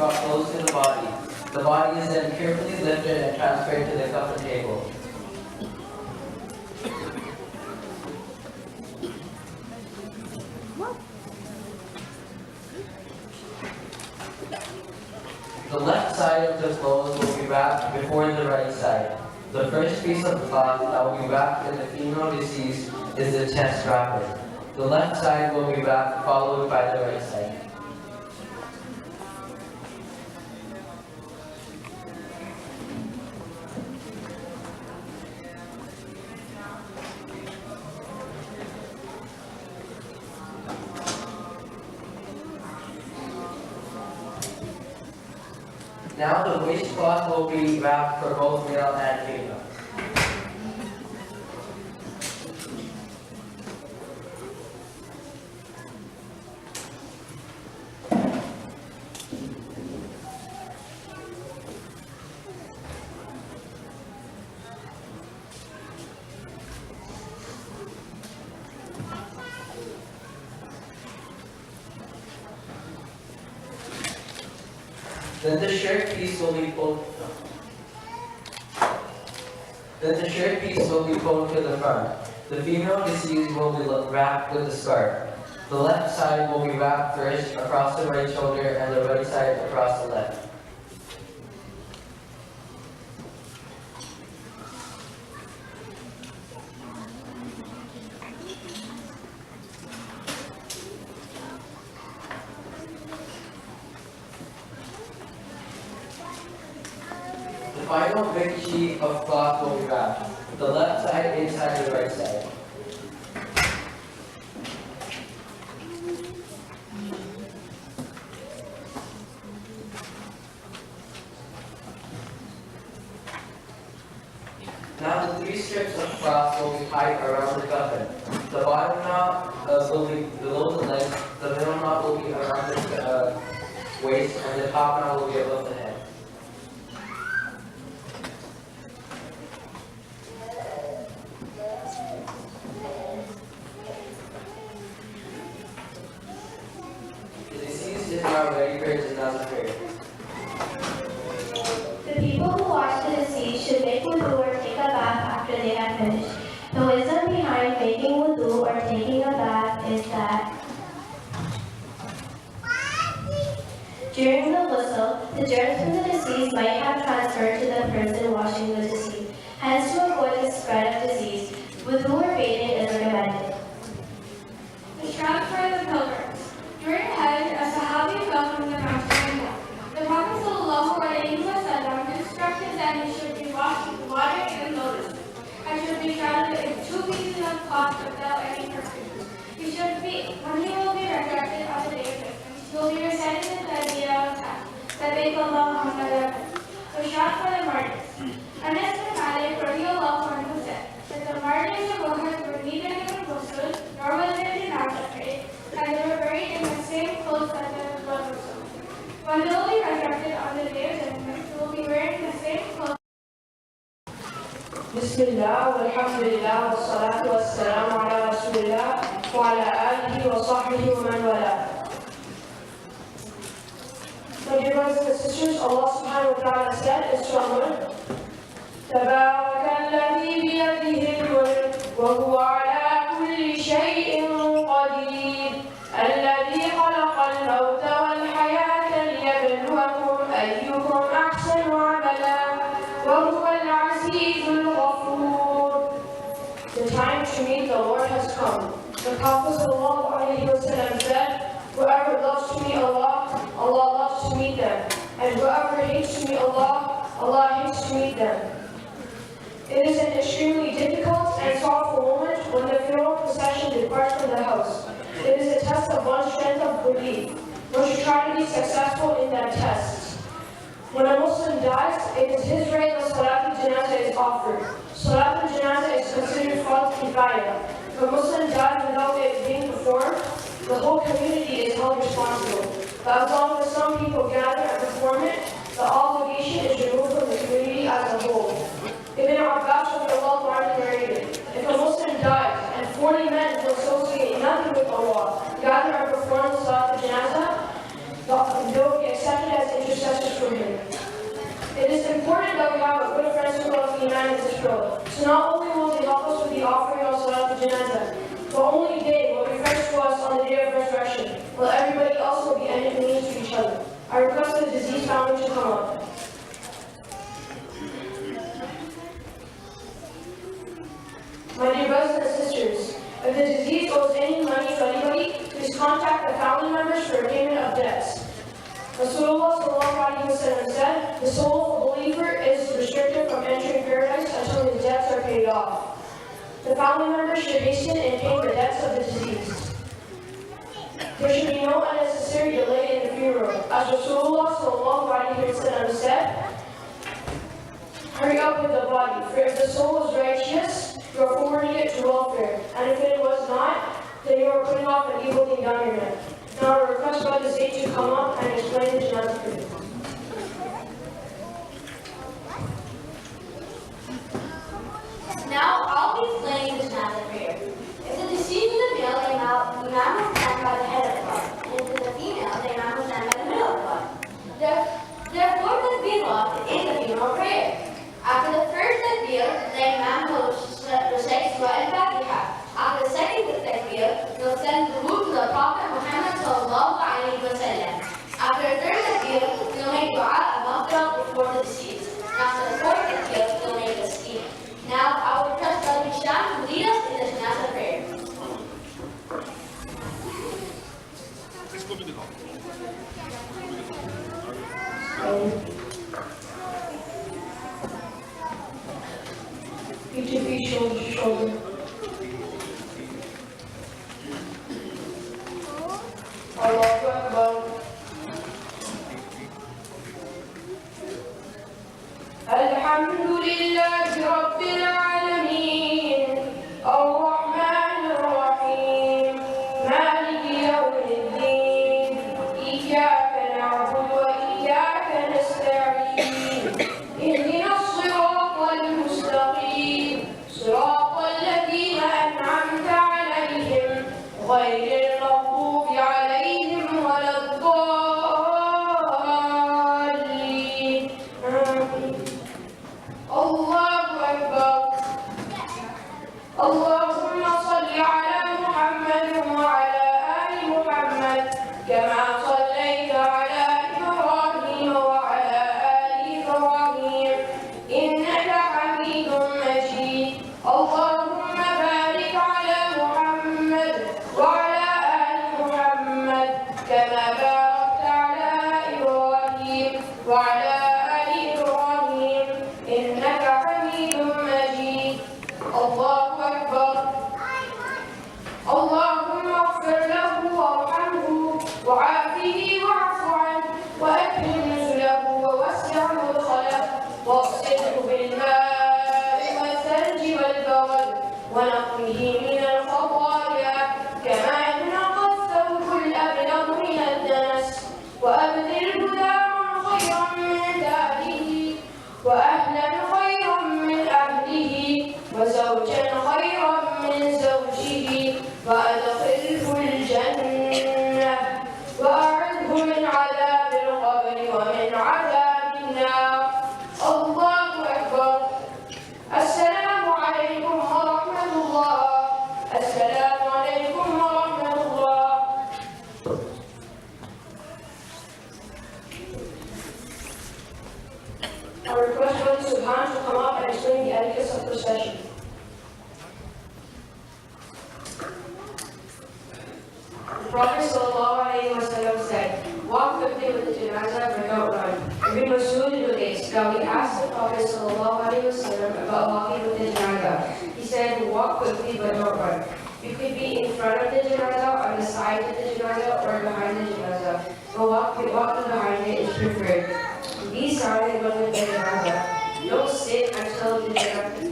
brought close to the body. The body is then carefully lifted and transferred to the coffin table. The left side of the clothes will be wrapped before the right side. The first piece of cloth that will be wrapped in the female deceased is the chest wrapper. The left side will be wrapped, followed by the right side. Now the waistcloth will be wrapped for both male and female. Then the shirt piece will be pulled. To the front. The female deceased will be wrapped with the scarf. The left side will be wrapped first across the right shoulder and the right side across the left. The final big sheet of cloth will be wrapped. The left side inside the right side. Now the 3 strips of cloth will be tied around the coffin. The bottom knot will be below the legs, the middle knot will be around the waist, and the top knot will be above the head. Is now ready for Janazah prayer. The people who wash the deceased should make wudu or take a bath after they have finished. The wisdom behind making wudu or taking a bath is that during the ghusl, the germs from the deceased might have transferred to the person washing the deceased. Hence, to avoid the spread of disease, wudu or bathing is recommended. The shroud for the pilgrims. During Hajj, a Sahabi fell from the mountain. The Prophet ﷺ instructed that he should be washed with water and lotus and should be shrouded in 2 pieces of cloth without any perfume. When he will be resurrected on the day of judgment, he will be reciting the Tadbirah of Hajj, Labbaik Allahumma labbaik. The shroud for the martyrs. Anas bin Malik radiyallahu anhu said that the martyrs of Uhud were neither given ghusl nor was their janazah prayed, and they were buried in the same clothes that their blood was soaked. When they will be resurrected on the day of judgment, they will be wearing the same clothes. Bismillah, walhamdulillah, wassalatu wassalamu ala rasulillah, wa ala alihi wa sahbihi wa man wala. My dear brothers and sisters, Allah subhanahu wa ta'ala said in Surah تبارك الذي بيده الملك وهو على كل شيء قدير الذي خلق الموت والحياة ليبلوكم أيكم أحسن عملا وهو العزيز الغفور. The time to meet the Lord has come. The Prophet ﷺ said, whoever loves to meet Allah, Allah loves to meet them. And whoever hates to meet Allah, Allah hates to meet them. It is an extremely difficult and sorrowful moment when the funeral procession departs from the house. It is a test of one's strength of belief. One should try to be successful in that test. When a Muslim dies, it is his right that Salat al-Janazah is offered. Salat al-Janazah is considered fard kifaya. If a Muslim dies without it being performed, the whole community is held responsible. But as long as some people gather and perform it, the obligation is removed from the community as a whole. Ibn Abbas narrated, if a Muslim dies and 40 men who associate nothing with Allah gather and perform Salat al-Janazah, they will be accepted as intercessors for him. It is important that we have a good friend circle of Iman in this world. So not only will they help us with the offering of Salat al-Janazah, but only they will be friends to us on the day of resurrection, while everybody else will be enemies to each other. I request the deceased family to come up. My dear brothers and sisters, if the deceased owes any money to anybody, please contact the family members for payment of debts. Rasulullah said, the soul of a believer is restricted from entering paradise until his debts are paid off. The family members should hasten in paying the debts of the deceased. There should be no unnecessary delay in the funeral. As Rasulullah said, hurry up with the body, for if the soul was righteous, you are forwarding it to welfare, and if it was not, then you are putting off an evil thing down your neck. Now I request Brother Zayd to come up and explain the Janazah prayer. Now I'll be explaining the Janazah prayer. If the deceased is a male, the Imam will stand by the head of the body, and if it is a female, the Imam will stand by the middle of the body. Therefore, the takbir is the funeral prayer. After the first takbir, the Imam will recite Surah Al-Fatiha. After the second takbir, he will send durood to the Prophet Muhammad sallallahu alaihi wasallam. After the third takbir, he will make dua al-maghfirah before the deceased. After the fourth takbir, he will make a scheme. Now, I will request Brother Hisham to lead us in the Janazah prayer. Each of each shoulder to shoulder. Allahu Akbar. Alhamdulillahi Rabbil Alameen. Ar-Rahmanir Rahim. Maliki Yawmiddin. Iyyaka na'budu wa iyyaka nasta'in. Ihdina as-siratal mustaqim. صراط الذين أنعمت عليهم غير المغضوب عليهم ولا الضالين آمين. الله أكبر. اللهم صل على محمد وعلى آل محمد كما صليت على إبراهيم وعلى آل إبراهيم إنك حميد مجيد. اللهم بارك على محمد وعلى آل محمد كما باركت على إبراهيم وعلى آل إبراهيم إنك حميد مجيد. الله أكبر. اللهم اغفر له وارحمه وعافه واعف عنه وأكرم نزله ووسع مدخله واغسله بالماء والثلج والبرد ونقه من الخطايا كما ينقى الثوب الأبيض من الدنس وأبدله دارا خيرا من داره وأهلا خيرا من أهله وزوجا خيرا من زوجه وأدخله الجنة وأعذه من عذاب القبر ومن عذاب النار. الله أكبر. السلام عليكم ورحمة الله. السلام عليكم ورحمة الله. I request Brother Subhan to come up and explain the etiquette of procession. The Prophet ﷺ said, walk quickly with the janazah but don't run. Ibn Mas'ud relates that we asked the Prophet ﷺ about walking with the janazah. He said, walk quickly but don't run. You could be in front of the janazah, on the side of the janazah, or behind the janazah. But walking behind it is preferred. Be silent when with the janazah. Don't sit until the janazah is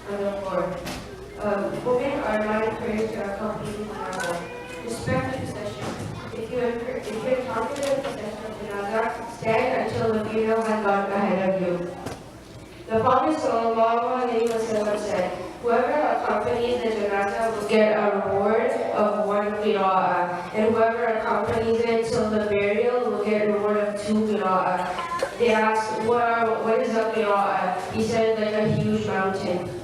on the floor. Women are not encouraged to accompany the janazah. Respect the procession. If you encounter the procession of janazah, stand until the funeral has gone ahead of you. The Prophet ﷺ said, whoever accompanies the janazah will get a reward of 1 qira'ah, and whoever accompanies it till the burial will get a reward of They asked, what is the qira'ah? He said, like a huge mountain.